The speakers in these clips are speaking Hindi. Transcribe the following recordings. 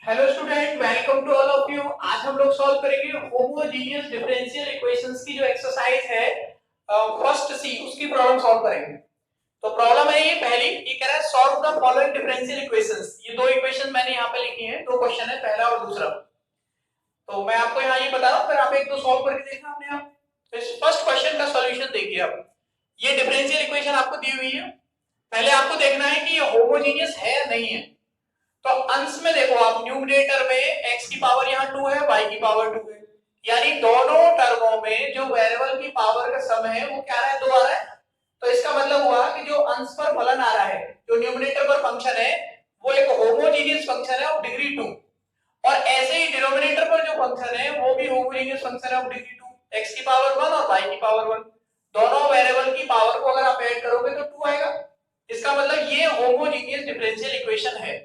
Hello student, welcome to all of you. आज हम लोग सॉल्व करेंगे होमोजेनियस डिफरेंशियल इक्वेशंस की जो एक्सरसाइज है फर्स्ट सी, उसकी प्रॉब्लम सॉल्व करेंगे। तो प्रॉब्लम है ये पहली, ये कह रहा है solve the following differential equations. ये दो इक्वेशन मैंने यहाँ पे लिखी हैं, दो क्वेश्चन है, पहला और दूसरा। तो मैं आपको यहाँ ये बता रहा हूँ, फिर आप एक दो सॉल्व करके देखना अपने आप। तो इस फर्स्ट क्वेश्चन का सॉल्यूशन देखिए आप। ये डिफरेंशियल इक्वेशन आपको दी हुई है, पहले आपको देखना है कि ये होमोजेनियस है या नहीं है। तो अंश में देखो आप, न्यूमरेटर में x की पावर यहाँ 2 है, y की पावर 2 है, यानी दोनों टर्मों में जो वेरिएबल की पावर का सम है वो क्या रहा है, 2 आ रहा है। तो इसका मतलब हुआ कि जो अंश पर फलन आ रहा है, जो न्यूमरेटर पर फंक्शन है, वो एक होमोजेनियस फंक्शन है ऑफ डिग्री 2। और ऐसे ही डिनोमिनेटर पर जो फंक्शन है वो भी होमोजेनियस फंक्शन है ऑफ डिग्री 2, x की पावर 1 और y की पावर 1। दोनों वेरिएबल की पावर को अगर आप ऐड करोगे तो 2 आएगा। इसका मतलब ये होमोजेनियस डिफरेंशियल इक्वेशन है।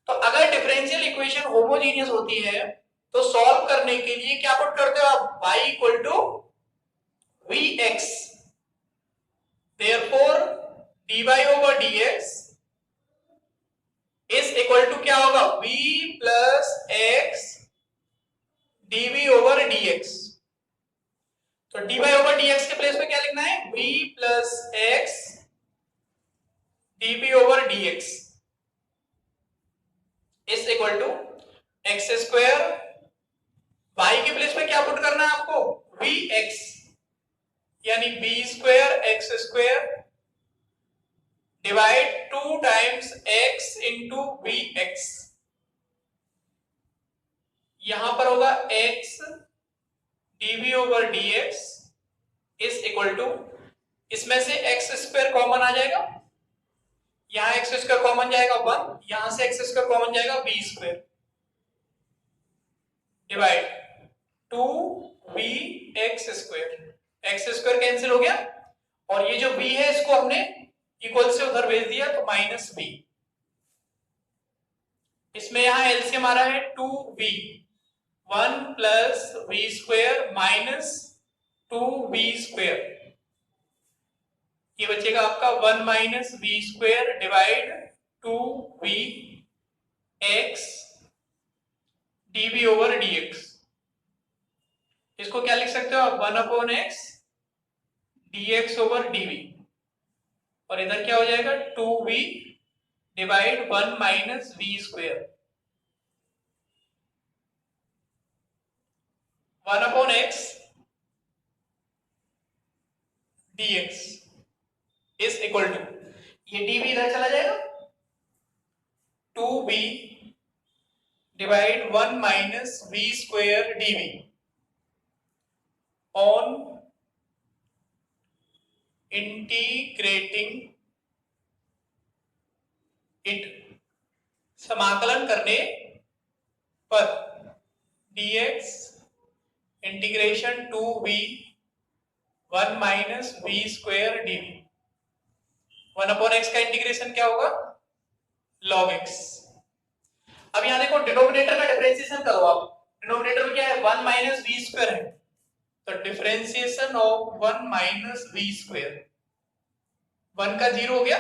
तो अगर डिफरेंशियल इक्वेशन होमोजेनियस होती है तो सॉल्व करने के लिए क्या पुट करते हो आप, y equal to v x. Therefore dy over dx is equal to क्या होगा, v plus x dv over dx। तो dy ओवर dx के प्लेस पे क्या लिखना है, v plus x dv over dx is equal to x square, y के प्लेस पे क्या पुट करना है आपको, vx, यानी b square x square divide 2 times x into v x. यहां पर होगा x dv over dx is equal to, इसमें से x स्क्वायर कॉमन आ जाएगा, यहां x स्क्वायर कॉमन जाएगा 1, यहां से x स्क्वायर कॉमन जाएगा b square divide 2v x square. X square cancel हो गया और ये जो b है इसको हमने इक्वल से उधर भेज दिया तो माइनस b। इसमें यहां एलसीएम आ रहा है 2v, 1 plus v square minus 2v square, ये बचेगा आपका 1 minus v square divide 2v x dv over dx। इसको क्या लिख सकते हो आप, 1 upon x dx over dv, और इधर क्या हो जाएगा 2v divide 1 minus v square, 1 upon x dx is equal to, ये dv इधर चला जाएगा, 2v divide 1 minus v square dv on integrating it, समाकलन करने पर dx integration 2v 1 minus v square dv। 1 upon x का इंटीग्रेशन क्या होगा, log x। अब यहां देखो डिनोमिनेटर का डिफरेंशिएशन करो आप, डिनोमिनेटर में क्या है, 1 माइनस वी स्क्वायर है, तो differentiation of 1 minus v square, 1 का 0 हो गया,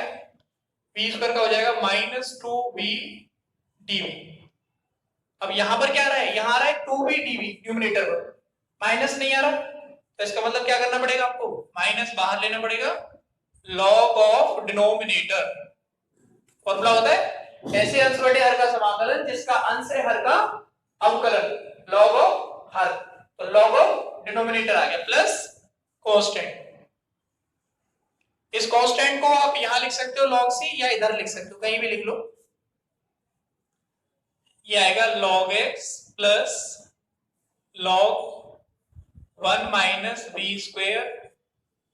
वी स्क्वायर का हो जाएगा माइनस 2v dv। अब यहां पर क्या आ रहा है, यहां आ रहा है 2v dv न्यूमरेटर पर, माइनस नहीं आ रहा, तो इसका मतलब क्या करना पड़ेगा आपको, माइनस बाहर लेना पड़ेगा, log ऑफ डिनोमिनेटर। फॉर्मूला होता है ऐसे अंश बटे हर का समाकलन जिसका अंश है हर का अवकलन, log ऑफ हर। तो log ऑफ डिनोमिनेटर आ गया प्लस कांस्टेंट। इस कांस्टेंट को आप यहां लिख सकते हो log c, या इधर लिख सकते हो, कहीं भी लिख लो। ये आएगा log x plus log 1 minus v square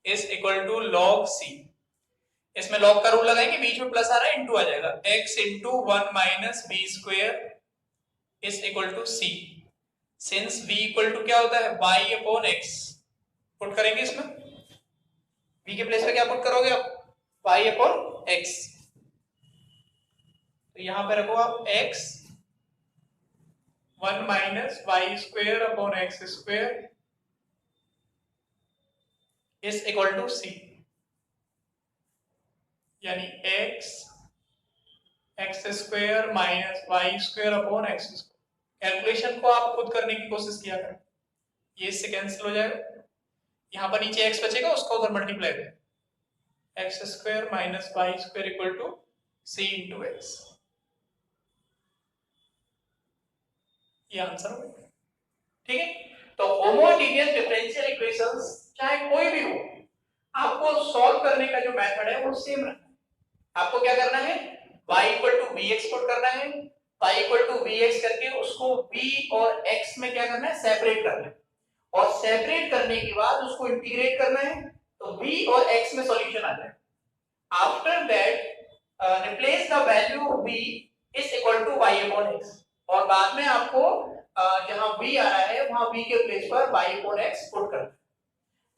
is equal to log c। इसमें log का रूल लगाएंगे, बीच में प्लस आ रहा है, इंटू आ जाएगा, x into 1 minus v square is equal to c। Since v equal to क्या होता है, y अपॉन x, पुट करेंगे इसमें, v के प्लेस पे क्या पुट करोगे आप, y अपॉन x। तो यहां पे रखो आप x 1 minus y square upon x square is equal to c, यानी x x square minus y square upon x square. Calculation को आप खुद करने की कोशिश किया करें, ये इससे कैंसिल हो जाएगा, यहाँ पर नीचे एक्स बचेगा, उसका उधर मल्टीप्लाई करें। X square minus y square equal to C into x, ये आंसर हो गया। ठीक है, तो होमोजेनियस डिफरेंशियल इक्वेशंस चाहे कोई भी हो, आपको सॉल्व करने का जो मेथड है वो सेम रखना है। आपको क्या करना है, y equal to v x put करना है, y equal to v x करके उसको v और x में क्या करना है, सेपरेट करना है, और सेपरेट करने के बाद उसको इंटीग्रेट करना है, तो v और x में सॉल्यूशन आ जाएगा। After that replace the value v is equal to y upon x, और बाद में आपको जहां v आ रहा है वहां v के प्लेस पर y अपॉन x पुट करना है।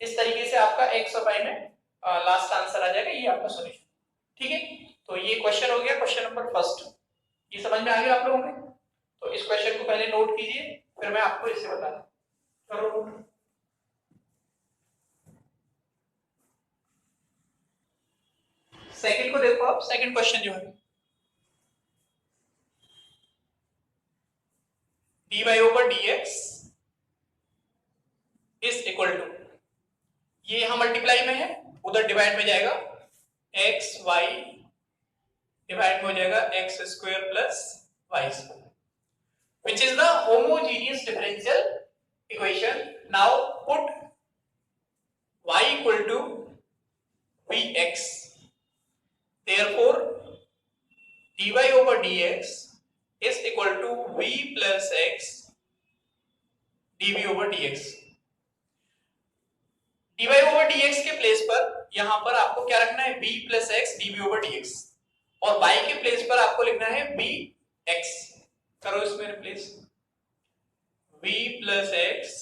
इस तरीके से आपका x और y में लास्ट आंसर आ जाएगा, ये आपका सॉल्यूशन। ठीक है, तो ये क्वेश्चन हो गया, क्वेश्चन नंबर फर्स्ट। ये समझ में आ गया आप लोगों ने? तो इस क्वेश्चन को पहले नोट कीजिए, फिर मैं आपको इसे बताता हूं। करो नोट। सेकंड को देखो आप, सेकंड क्वेश्चन जो है dy over dx is equal to, ये यहां मल्टीप्लाई में है, उधर डिवाइड में जाएगा, x y डिवाइड में हो जाएगा x square plus y square, which is the homogeneous differential equation. Now put y equal to vx, therefore dy over dx is equal to v plus x dv over dx। dy over dx के प्लेस पर यहां पर आपको क्या रखना है, v plus x dv over dx, और y के प्लेस पर आपको लिखना है vx। करो इसमें replace, v plus x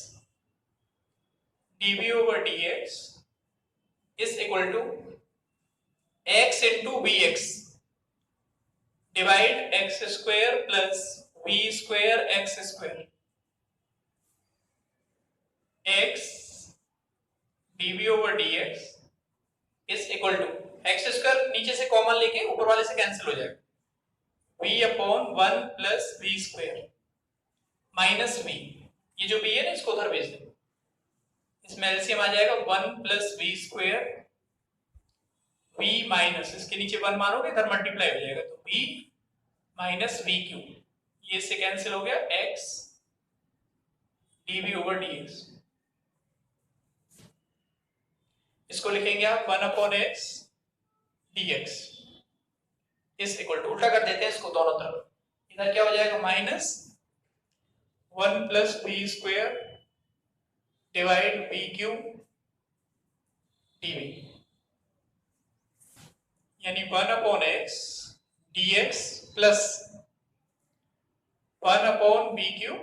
dv over dx is equal to x into vx divide x square plus v square x square, x dv over dx is equal to x square नीचे से कॉमन लेके ऊपर वाले से कैंसिल हो जाएगा, v upon 1 plus v square minus v, ये जो v है ना इसको उधर भेज दे, इसमें एलसीएम आ जाएगा 1 plus v square, v minus इसके नीचे 1 मारोगे इधर मल्टीप्लाई हो जाएगा, तो v माइनस v क्यू, ये से कैंसिल हो गया, x dv ओवर dx, इसको लिखेंगे आप 1 upon x dx is equal to, उल्टा कर देते हैं इसको दोनों तरफ, इधर क्या हो जाएगा, minus 1 plus v square divide v cube dv, यानी 1 upon x dx plus 1 upon v cube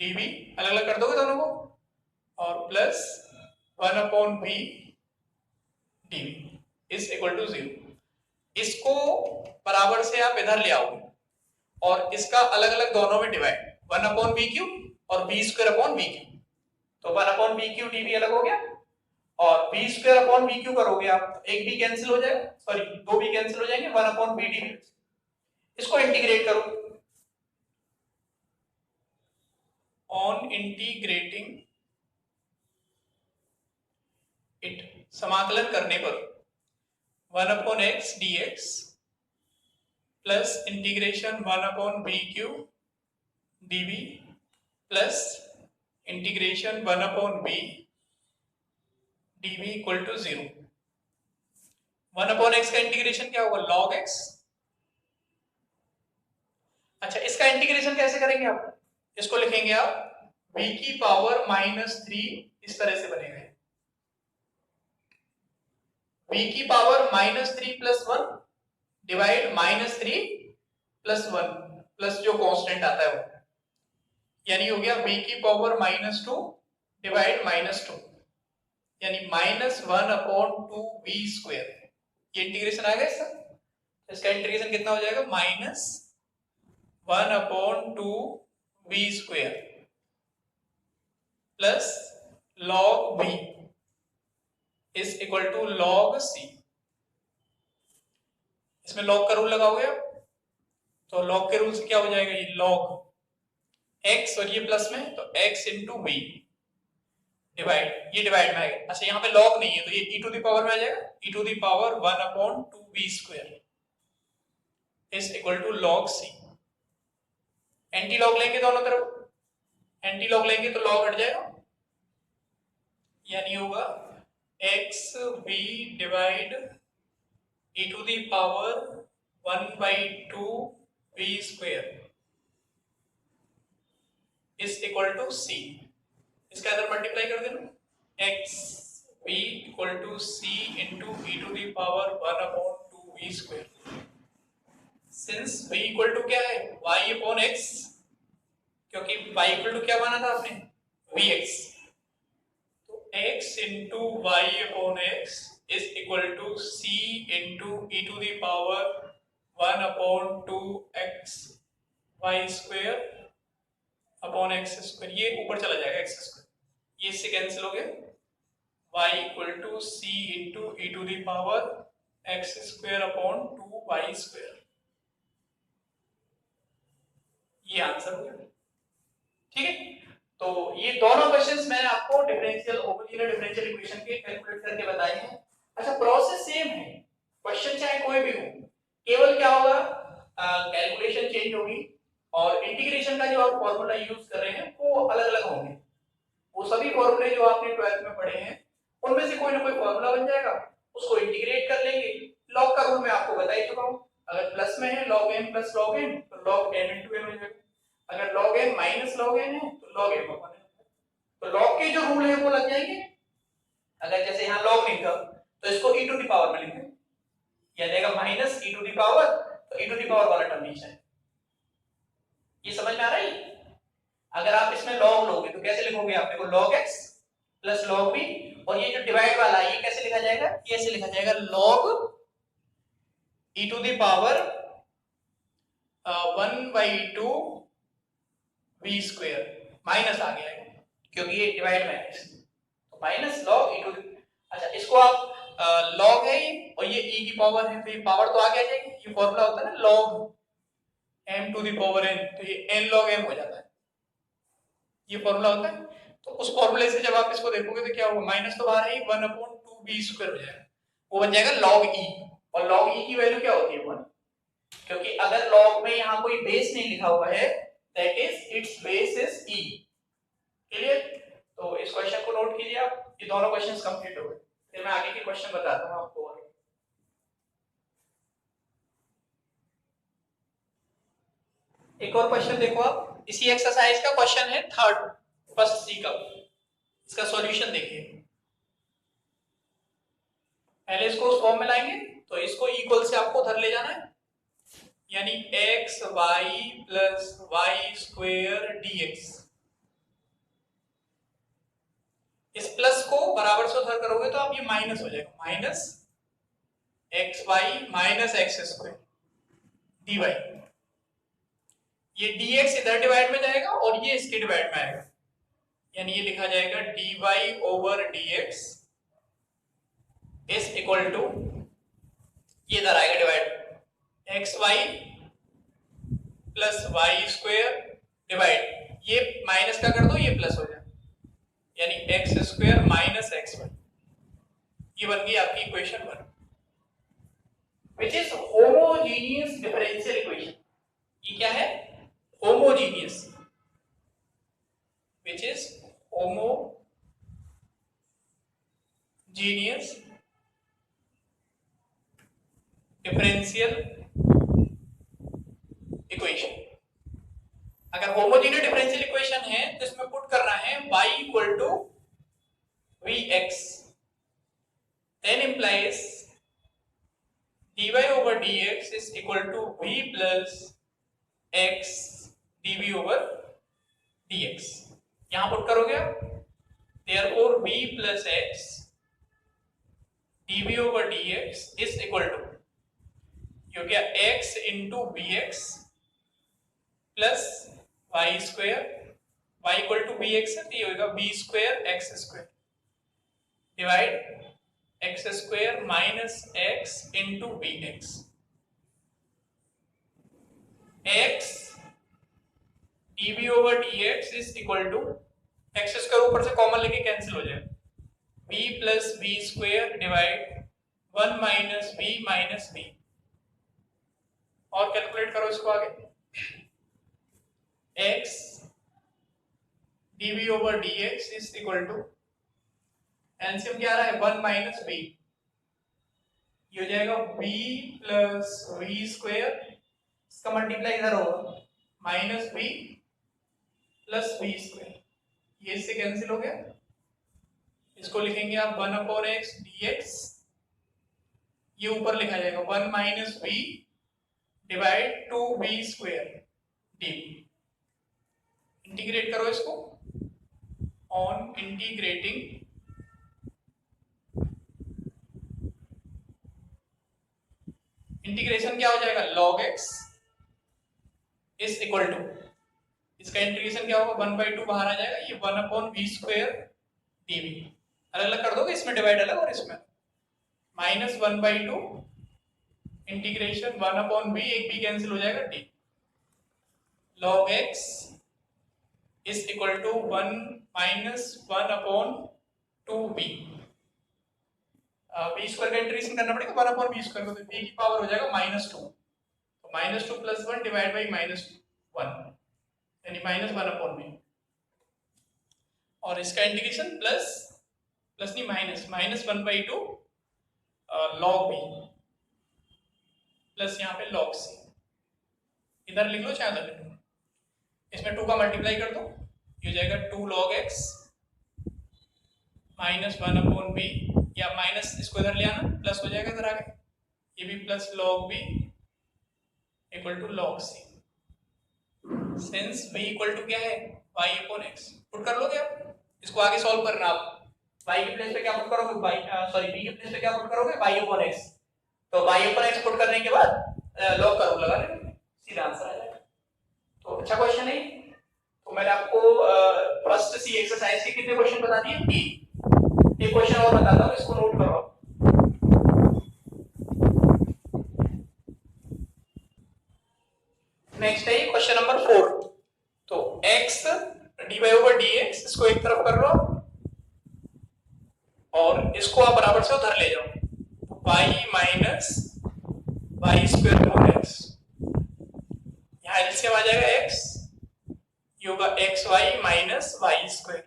dv, अलग अलग कर दोगे दोनों को, और plus 1 upon v dv is equal to 0। इसको बराबर से आप इधर ले आओगे और इसका अलग अलग दोनों में डिवाइड, 1 अपॉन v क्यू और v square upon v Q, तो 1 अपॉन v क्यू dv अलग हो गया, और v square upon v Q करोगे आप, एक भी कैंसिल हो जाएगा, सॉरी दो भी कैंसिल हो जाएंगे, 1 अपॉन v dv, इसको इंटीग्रेट करो, ऑन इंटीग्रेटिंग इट, समाकलन करने पर 1 upon x dx plus integration 1 upon v cube dv plus integration 1 upon v dv equal to 0। 1 upon x का इंटीग्रेशन क्या होगा, log x। अच्छा, इसका इंटीग्रेशन कैसे करेंगे आप, इसको लिखेंगे आप v की पावर -3, इस तरह से बनेगा, v की power -3 plus 1 divide -3 plus 1 plus जो कांस्टेंट आता है वो, यानी हो गया v की पावर -2 डिवाइड -2, यानी -1 अपॉन 2v स्क्वायर, ये इंटीग्रेशन आ गया इसका, इसका इंटीग्रेशन कितना हो जाएगा, -1 upon 2v square plus log v is equal to log c, इसमें log का रूल लगाओगे आप, तो लॉग के रूल से क्या हो जाएगा, ये लॉग एक्स और ये प्लस में तो एक्स इंटू वी डिवाइड, ये डिवाइड में आएगा। अच्छा यहाँ पे लॉग नहीं है तो ये e टू द पावर में आ जाएगा, e to the power 1/2v square is equal to log c. Anti log लेंगे दोनों तरफ, एंटी लॉग लेंगे तो लॉग हट जाएगा, यानी होगा X V divide e to the power 1/2v square is equal to C. इसके अंदर मल्टीप्लाई कर देना, X V equal to C into E to the power 1/2v square. Since v equal to क्या है, y अपॉन x, क्योंकि y इक्वल टू क्या माना था आपने, vx, तो x into Y upon X is equal to c into E to the power 1/2x y square upon x square. ये ऊपर चला जाएगा एक्स स्क्वायर, ये इससे कैंसिल हो गया, y equal to C into E to the power x square upon 2y square. ये आंसर हो गया, ठीक है। तो ये दोनों क्वेश्चंस मैंने आपको डिफरेंशियल होमोजेनियस डिफरेंशियल इक्वेशन के कैलकुलेट करके बताए हैं। अच्छा प्रोसेस सेम है, क्वेश्चन चाहे कोई भी हो, केवल क्या होगा, कैलकुलेशन चेंज होगी और इंटीग्रेशन का जो आप फॉर्मूला यूज कर रहे हैं वो अलग अलग होंगे। वो सभी फॉर्मूले जो आपने 12th में पढ़े हैं उनमें से कोई ना कोई फॉर्मूला बन जाएगा, उसको इंटीग्रेट कर लेंगे। लॉग का रूल मैं आपको बता ही चुका हूं, अगर प्लस में है log m plus log n तो log m into n हो जाएगा, अगर log m minus log n है तो log m अपॉन n। तो log के जो रूल है वो लग जाएंगे। अगर जैसे यहाँ log नहीं था तो इसको e टू द पावर में लिखेंगे, या जाएगा minus e to the power, तो e टू द पावर वाला टर्म नीचे है। ये समझ में आ रहा है? अगर आप इसमें log लोगे तो कैसे लिखोगे आप, देखो log x plus log b, और ये जो डिवाइड वाला है ये कैसे लिखा जाएगा, ये ऐसे लिखा जाएगा log e to the power 1/2 v square, minus आ गया है क्योंकि ये डिवाइड में है, तो minus log e to the, अच्छा इसको आप log है और ये e की पावर है तो ये पावर तो आगे आ जाएगी, ये फॉर्मूला होता है ना log m to the power n, तो ये n log m हो जाता है, ये फॉर्मूला होता है। तो उस फॉर्मूले से जब आप इसको देखोगे तो क्या होगा, माइनस तो बाहर है 1/2v स्क्वायर हो जाएगा, वो बन जाएगा log e, और log e की वैल्यू क्या होती है 1, क्योंकि अगर log में यहाँ कोई बेस नहीं लिखा हुआ है that is it's base is e। Clear? तो इस क्वेश्चन को नोट कीजिए आप, ये दोनों क्वेश्चंस कंप्लीट हो गए, फिर मैं आगे के क्वेश्चन बताता हूँ आपको। एक और क्वेश्चन देखो आप, इसी एक्सरसाइज का क्वेश्चन है थर्ड, फर्स्ट सी का, इसका सॉल्यूशन देखिए। पहले इसको उस फॉर्म में लाएंगे तो इसको इक्वल से आपको उधर ले जाना है, यानी x y plus y square dx, इस प्लस को बराबर से उधर करोगे तो आप ये माइनस हो जाएगा, minus x y minus x square dy, ये dx इधर डिवाइड में जाएगा और ये इसके डिवाइड में आएगा, यानी ये लिखा जाएगा dy over dx is equal to, ये इधर आएगा divide, x y plus y square divide, ये माइनस का कर दो ये प्लस हो जाए, यानी x square minus x y, ये बन गई आपकी equation 1, which is homogeneous differential equation. ये क्या है, homogeneous, which is homogeneous differential equation. अगर होमोजेनियस डिफरेंशियल इक्वेशन है तो इसमें पुट करना है y equal to vx, then implies dy over dx is equal to v plus x dv over dx। यहां पुट करोगे आप, therefore v plus x dv over dx is equal to, ये हो गया x into vx plus y square, y equal to v x है तो ये होगा v square x square divide x square minus x into v x x dv over dx is equal to x square ऊपर से कॉमन लेके कैंसिल हो जाए v plus v square divide 1 minus v और कैलकुलेट करो इसको आगे x dv over dx is equal to LCM क्या आ रहा है 1 माइनस v ये हो जाएगा v प्लस v स्क्वायर इसका मल्टीप्लाई इधर होगा minus v plus v square ये इससे कैंसिल हो गया इसको लिखेंगे आप 1 अपॉन x dx ये ऊपर लिखा जाएगा 1 minus v divide 2v square dv integrate करो इसको ऑन इंटीग्रेटिंग इंटीग्रेशन क्या हो जाएगा log x is equal to इसका इंटीग्रेशन क्या होगा 1/2 बाहर आ जाएगा ये 1 अपॉन v स्क्वायर dv अलग अलग कर दोगे इसमें डिवाइड अलग और इसमें माइनस 1/2 इंटीग्रेशन 1 अपॉन v एक भी कैंसिल हो जाएगा d log x is equal to 1 minus 1 upon 2v v square का इंटीग्रेशन करना पड़ेगा 1 अपॉन v स्क्वायर को तो v की पावर हो जाएगा -2 तो -2 प्लस 1 डिवाइड बाई -1 यानी -1 अपॉन v और इसका इंटीग्रेशन प्लस नहीं माइनस 1/2 log v प्लस यहाँ पे log c इधर लिख लो चाहे उधर लिख लो इसमें 2 का मल्टीप्लाई कर दो ये हो जाएगा 2 log x minus 1 upon v या माइनस इसको इधर ले आना प्लस हो जाएगा इधर आगे ये भी plus log v equal to log c since v equal to क्या है y अपॉन x पुट कर लोगे आप इसको आगे सॉल्व करना आप y के प्लेस पे क्या पुट करोगे v के प्लेस पे क्या पुट करोगे y अपॉन x तो y अपॉन x पुट करने के बाद लॉग करो लगा लेंगे सीधा आंसर आ जाएगा तो अच्छा क्वेश्चन है तो मैंने आपको फर्स्ट सी एक्सरसाइज के कितने क्वेश्चन बता दिए 3 एक क्वेश्चन और बताता हूं इसको नोट करो नेक्स्ट है क्वेश्चन नंबर 4 तो x dy over dx इसको एक तरफ कर लो और इसको आप बराबर से उधर ले जाओ y minus y square upon x यहाँ एलसीएम आ जाएगा x ये होगा xy माइनस y स्क्वायर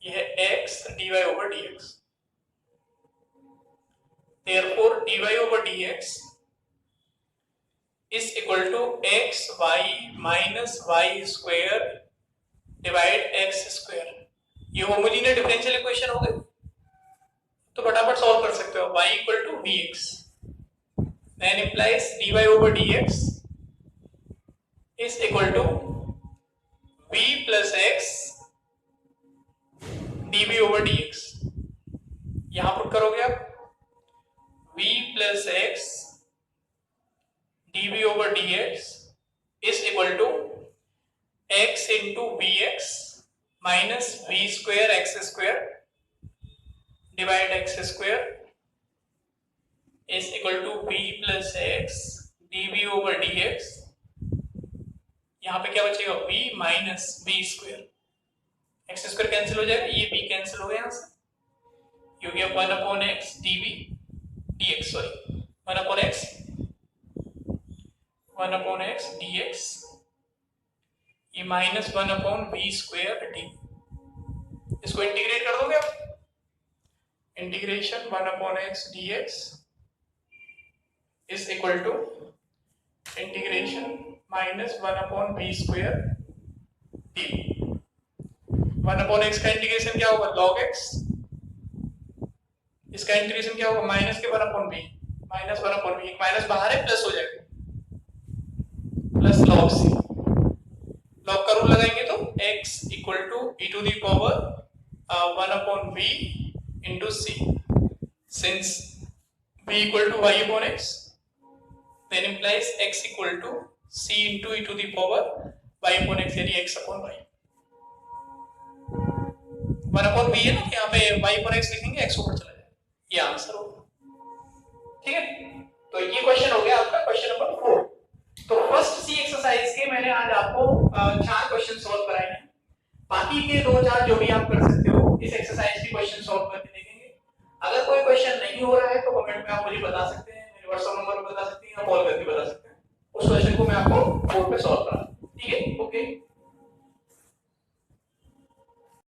ये है x dy over dx therefore dy over dx is equal to xy minus y square divide x square ये होमोजेनियस डिफरेंशियल इक्वेशन हो गए तो फटाफट सॉल्व कर सकते हो y equal to vx then implies dy over dx is equal to v plus x dv over dx यहां पुट करोगे आप v plus x dv over dx is equal to x into vx minus v square x square divide x square is equal to v plus x dv over dx यहाँ पे क्या बचेगा v minus v square x square cancel हो जाएगा ये v कैंसिल हो गया यहाँ से ये हो गया 1 upon x dv dx sorry 1 upon x 1 upon x dx ये minus 1 upon v square d इसको इंटीग्रेट कर दोगे आप integration 1 upon x dx is equal to integration minus 1 upon v square d 1 upon x का इंटीग्रेशन क्या होगा log x इसका इंटीग्रेशन क्या होगा माइनस के 1 upon v minus 1 upon v एक माइनस बाहर है प्लस हो जाएगा प्लस log c लॉग का रूल लगाएंगे तो x equal to e to the power 1 upon v into c since v equal to y upon x then implies x equal to c into e to the power y upon x यानी x upon y 1 upon v है ना यहाँ पे y अपॉन x लिखेंगे x ऊपर चला जाएगा ये आंसर होगा ठीक है तो ये क्वेश्चन हो गया आपका क्वेश्चन नंबर 4 तो फर्स्ट आज आपको 4 क्वेश्चन सॉल्व कराए हैं। बाकी के 2-4 जो भी आप कर सकते हो इस एक्सरसाइज की क्वेश्चन सॉल्व करके देखेंगे। अगर कोई क्वेश्चन नहीं हो रहा है तो कमेंट में आप मुझे बता सकते हैं, मेरे व्हाट्सएप नंबर पर बता सकते हैं या कॉल करके बता सकते हैं। उस क्वेश्चन को मैं आपको बोर्ड पे सॉल्व